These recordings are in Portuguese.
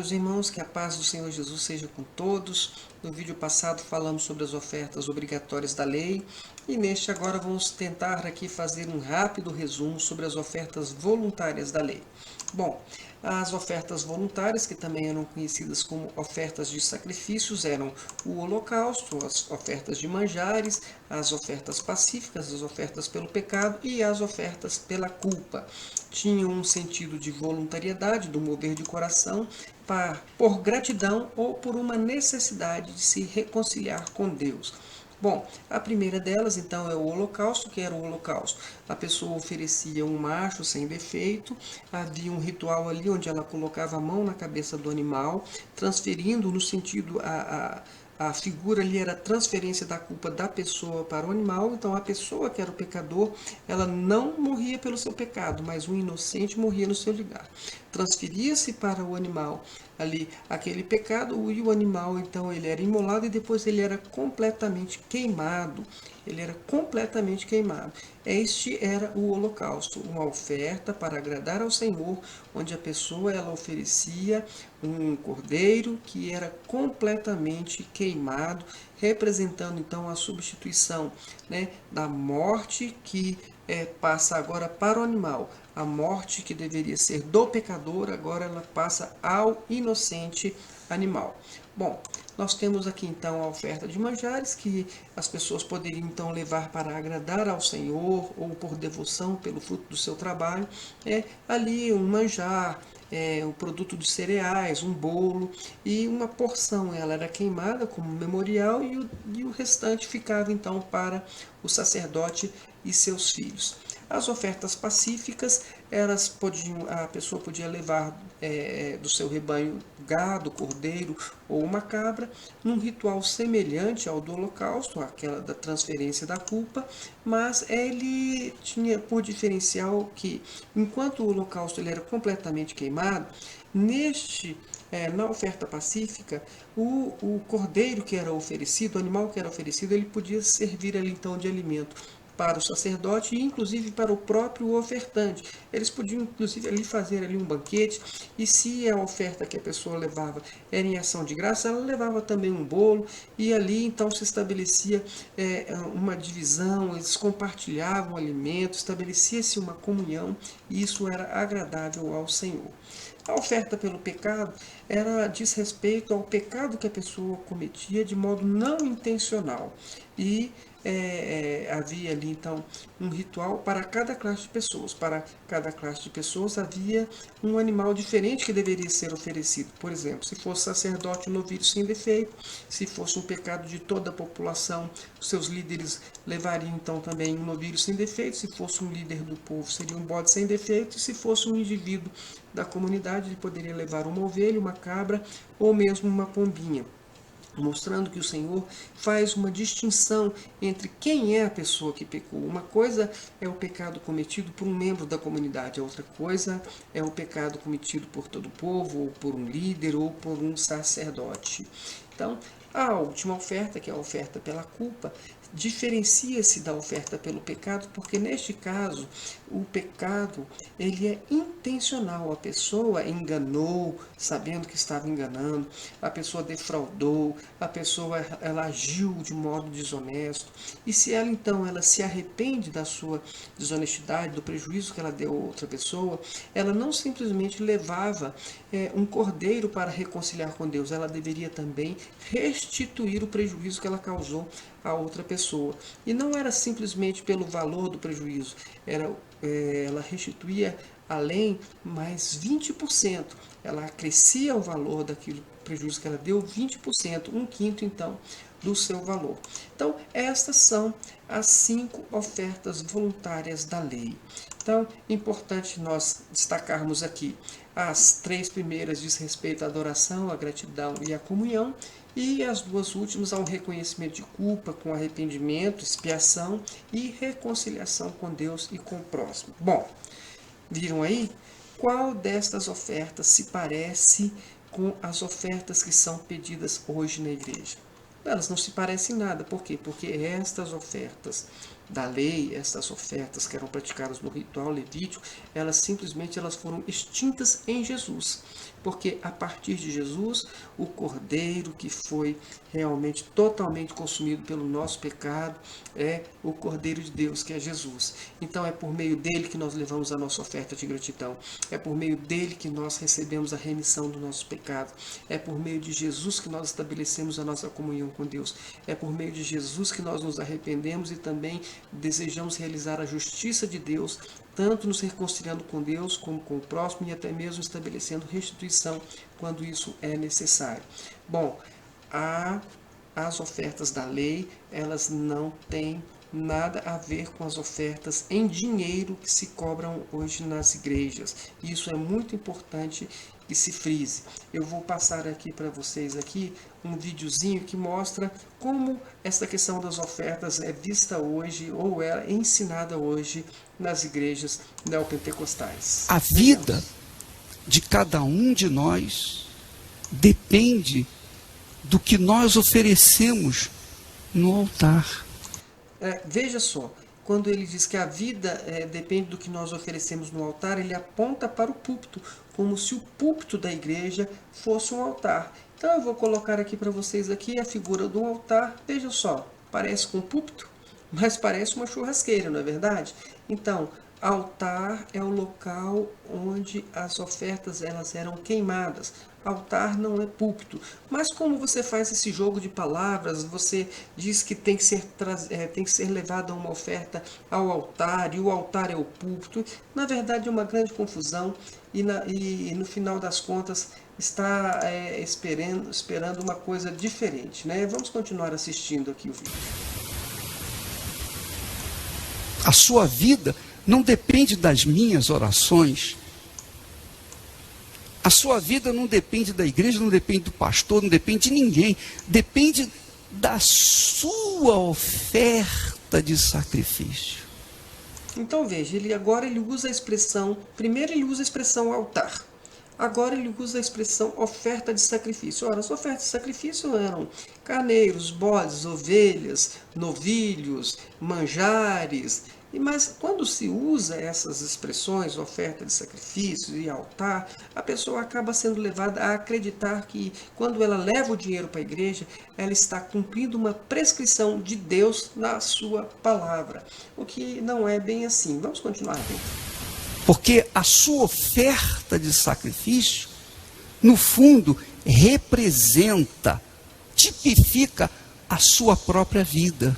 meus irmãos, que a paz do Senhor Jesus seja com todos. No vídeo passado falamos sobre as ofertas obrigatórias da lei e neste agora vamos tentar aqui fazer um rápido resumo sobre as ofertas voluntárias da lei. Bom, as ofertas voluntárias, que também eram conhecidas como ofertas de sacrifícios, eram o holocausto, as ofertas de manjares, as ofertas pacíficas, as ofertas pelo pecado e as ofertas pela culpa. Tinham um sentido de voluntariedade, do mover de coração, por gratidão ou por uma necessidade de se reconciliar com Deus. Bom, a primeira delas, então, é o holocausto, que era o holocausto. A pessoa oferecia um macho sem defeito, havia um ritual ali onde ela colocava a mão na cabeça do animal, transferindo no sentido a figura ali era a transferência da culpa da pessoa para o animal, então a pessoa que era o pecador, ela não morria pelo seu pecado, mas o inocente morria no seu lugar. Transferia-se para o animal ali aquele pecado e o animal então ele era imolado e depois ele era completamente queimado. Ele era completamente queimado. Este era o holocausto, uma oferta para agradar ao Senhor, onde a pessoa ela oferecia um cordeiro que era completamente queimado, representando então a substituição, né, da morte que passa agora para o animal. A morte que deveria ser do pecador, agora ela passa ao inocente animal. Bom, nós temos aqui então a oferta de manjares, que as pessoas poderiam então levar para agradar ao Senhor, ou por devoção pelo fruto do seu trabalho. Ali um manjar, um produto de cereais, um bolo, e uma porção ela era queimada como memorial e o restante ficava então para o sacerdote e seus filhos. As ofertas pacíficas, a pessoa podia levar do seu rebanho gado, cordeiro ou uma cabra, num ritual semelhante ao do holocausto, aquela da transferência da culpa, mas ele tinha por diferencial que, enquanto o holocausto ele era completamente queimado, na oferta pacífica, o cordeiro que era oferecido, o animal que era oferecido, ele podia servir ali então de alimento para o sacerdote e inclusive para o próprio ofertante. Eles podiam inclusive ali fazer ali um banquete, e se a oferta que a pessoa levava era em ação de graça, ela levava também um bolo, e ali então se estabelecia uma divisão, eles compartilhavam o alimento, estabelecia-se uma comunhão, e isso era agradável ao Senhor. A oferta pelo pecado diz respeito ao pecado que a pessoa cometia de modo não intencional. E havia ali então um ritual para cada classe de pessoas. Para cada classe de pessoas havia um animal diferente que deveria ser oferecido. Por exemplo, se fosse sacerdote, um novilho sem defeito. Se fosse um pecado de toda a população, os seus líderes levariam então também um novilho sem defeito. Se fosse um líder do povo, seria um bode sem defeito. E se fosse um indivíduo da comunidade, ele poderia levar uma ovelha, uma cabra ou mesmo uma pombinha, mostrando que o Senhor faz uma distinção entre quem é a pessoa que pecou. Uma coisa é o pecado cometido por um membro da comunidade, a outra coisa é o pecado cometido por todo o povo, ou por um líder, ou por um sacerdote. Então, a última oferta, que é a oferta pela culpa, diferencia-se da oferta pelo pecado, porque neste caso o pecado ele é intencional. A pessoa enganou, sabendo que estava enganando, a pessoa defraudou, a pessoa ela agiu de modo desonesto, e se ela então ela se arrepende da sua desonestidade, do prejuízo que ela deu a outra pessoa, ela não simplesmente levava um cordeiro para reconciliar com Deus, ela deveria também restituir o prejuízo que ela causou a outra pessoa. E não era simplesmente pelo valor do prejuízo, ela restituía além mais 20%. Ela acrescia o valor daquilo prejuízo que ela deu 20%, um quinto então do seu valor. Então, estas são as 5 ofertas voluntárias da lei. Então, é importante nós destacarmos aqui as 3 primeiras diz respeito à adoração, à gratidão e à comunhão, e as 2 últimas ao reconhecimento de culpa, com arrependimento, expiação e reconciliação com Deus e com o próximo. Bom, viram aí? Qual destas ofertas se parece com as ofertas que são pedidas hoje na igreja? Elas não se parecem em nada. Por quê? Porque estas ofertas da lei, essas ofertas que eram praticadas no ritual levítico, elas foram extintas em Jesus. Porque a partir de Jesus, o Cordeiro que foi realmente totalmente consumido pelo nosso pecado é o Cordeiro de Deus, que é Jesus. Então é por meio dele que nós levamos a nossa oferta de gratidão. É por meio dele que nós recebemos a remissão do nosso pecado. É por meio de Jesus que nós estabelecemos a nossa comunhão com Deus. É por meio de Jesus que nós nos arrependemos e também desejamos realizar a justiça de Deus, tanto nos reconciliando com Deus como com o próximo e até mesmo estabelecendo restituição quando isso é necessário. Bom, as ofertas da lei, elas não têm nada a ver com as ofertas em dinheiro que se cobram hoje nas igrejas. Isso é muito importante que se frise. Eu vou passar aqui para vocês aqui um videozinho que mostra como essa questão das ofertas é vista hoje ou é ensinada hoje nas igrejas neopentecostais. A vida de cada um de nós depende do que nós oferecemos no altar. Veja só, quando ele diz que a vida depende do que nós oferecemos no altar, ele aponta para o púlpito, como se o púlpito da igreja fosse um altar. Então eu vou colocar aqui para vocês aqui a figura do altar. Veja só, parece com um púlpito, mas parece uma churrasqueira, não é verdade? Então, altar é o local onde as ofertas elas eram queimadas. Altar não é púlpito. Mas como você faz esse jogo de palavras, você diz que tem que ser levada uma oferta ao altar, e o altar é o púlpito. Na verdade é uma grande confusão e no final das contas está esperando uma coisa diferente, né? Vamos continuar assistindo aqui o vídeo. A sua vida não depende das minhas orações. A sua vida não depende da igreja, não depende do pastor, não depende de ninguém. Depende da sua oferta de sacrifício. Então veja, agora ele usa a expressão, primeiro ele usa a expressão altar. Agora ele usa a expressão oferta de sacrifício. Ora, as ofertas de sacrifício eram carneiros, bodes, ovelhas, novilhos, manjares. Mas quando se usa essas expressões, oferta de sacrifício e altar, a pessoa acaba sendo levada a acreditar que quando ela leva o dinheiro para a igreja, ela está cumprindo uma prescrição de Deus na sua palavra. O que não é bem assim. Vamos continuar aqui. Porque a sua oferta de sacrifício, no fundo, representa, tipifica a sua própria vida.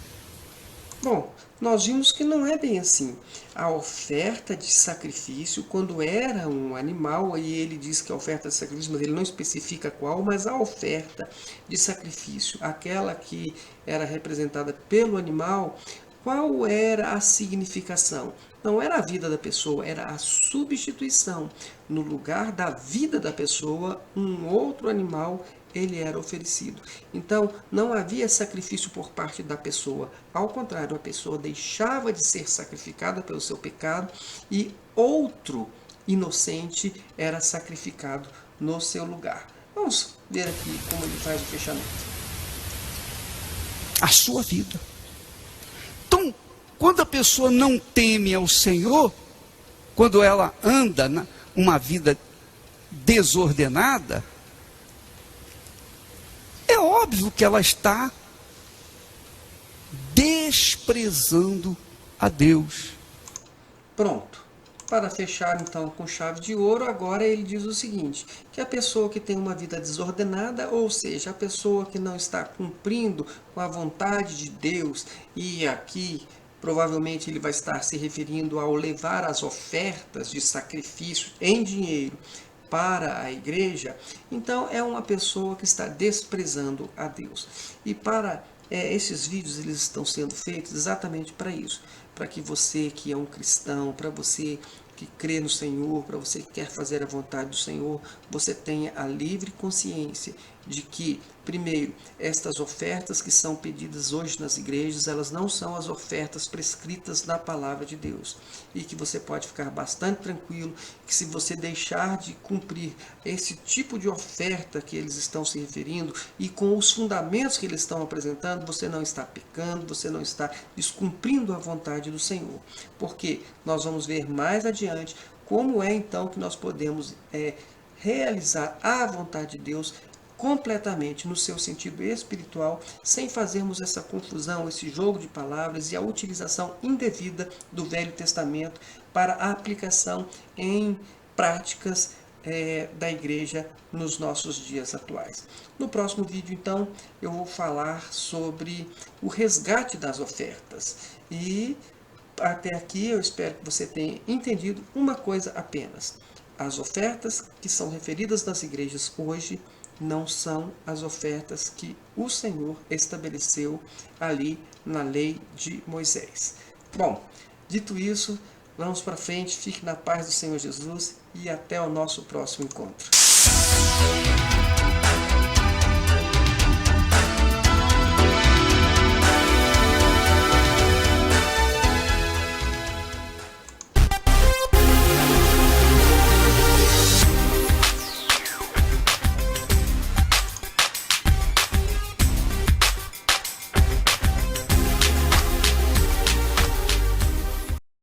Bom, nós vimos que não é bem assim. A oferta de sacrifício, quando era um animal, aí ele diz que a oferta de sacrifício, mas ele não especifica qual, mas a oferta de sacrifício, aquela que era representada pelo animal, qual era a significação? Não era a vida da pessoa, era a substituição. No lugar da vida da pessoa, um outro animal ele era oferecido. Então, não havia sacrifício por parte da pessoa. Ao contrário, a pessoa deixava de ser sacrificada pelo seu pecado e outro inocente era sacrificado no seu lugar. Vamos ver aqui como ele faz o fechamento. A sua vida. Então, quando a pessoa não teme ao Senhor, quando ela anda uma vida desordenada, é óbvio que ela está desprezando a Deus. Pronto. Para fechar então com chave de ouro, agora ele diz o seguinte, que a pessoa que tem uma vida desordenada, ou seja, a pessoa que não está cumprindo com a vontade de Deus, e aqui provavelmente ele vai estar se referindo ao levar as ofertas de sacrifício em dinheiro para a igreja, então é uma pessoa que está desprezando a Deus. E para esses vídeos eles estão sendo feitos exatamente para isso, para que você que é um cristão, para você que crê no Senhor, para você que quer fazer a vontade do Senhor, você tenha a livre consciência de que, primeiro, estas ofertas que são pedidas hoje nas igrejas, elas não são as ofertas prescritas na palavra de Deus. E que você pode ficar bastante tranquilo que se você deixar de cumprir esse tipo de oferta que eles estão se referindo e com os fundamentos que eles estão apresentando, você não está pecando, você não está descumprindo a vontade do Senhor. Porque nós vamos ver mais adiante como é então que nós podemos realizar a vontade de Deus completamente no seu sentido espiritual, sem fazermos essa confusão, esse jogo de palavras e a utilização indevida do Velho Testamento para a aplicação em práticas da igreja nos nossos dias atuais. No próximo vídeo, então, eu vou falar sobre o resgate das ofertas. E até aqui eu espero que você tenha entendido uma coisa apenas. As ofertas que são referidas nas igrejas hoje não são as ofertas que o Senhor estabeleceu ali na lei de Moisés. Bom, dito isso, vamos para frente, fique na paz do Senhor Jesus e até o nosso próximo encontro.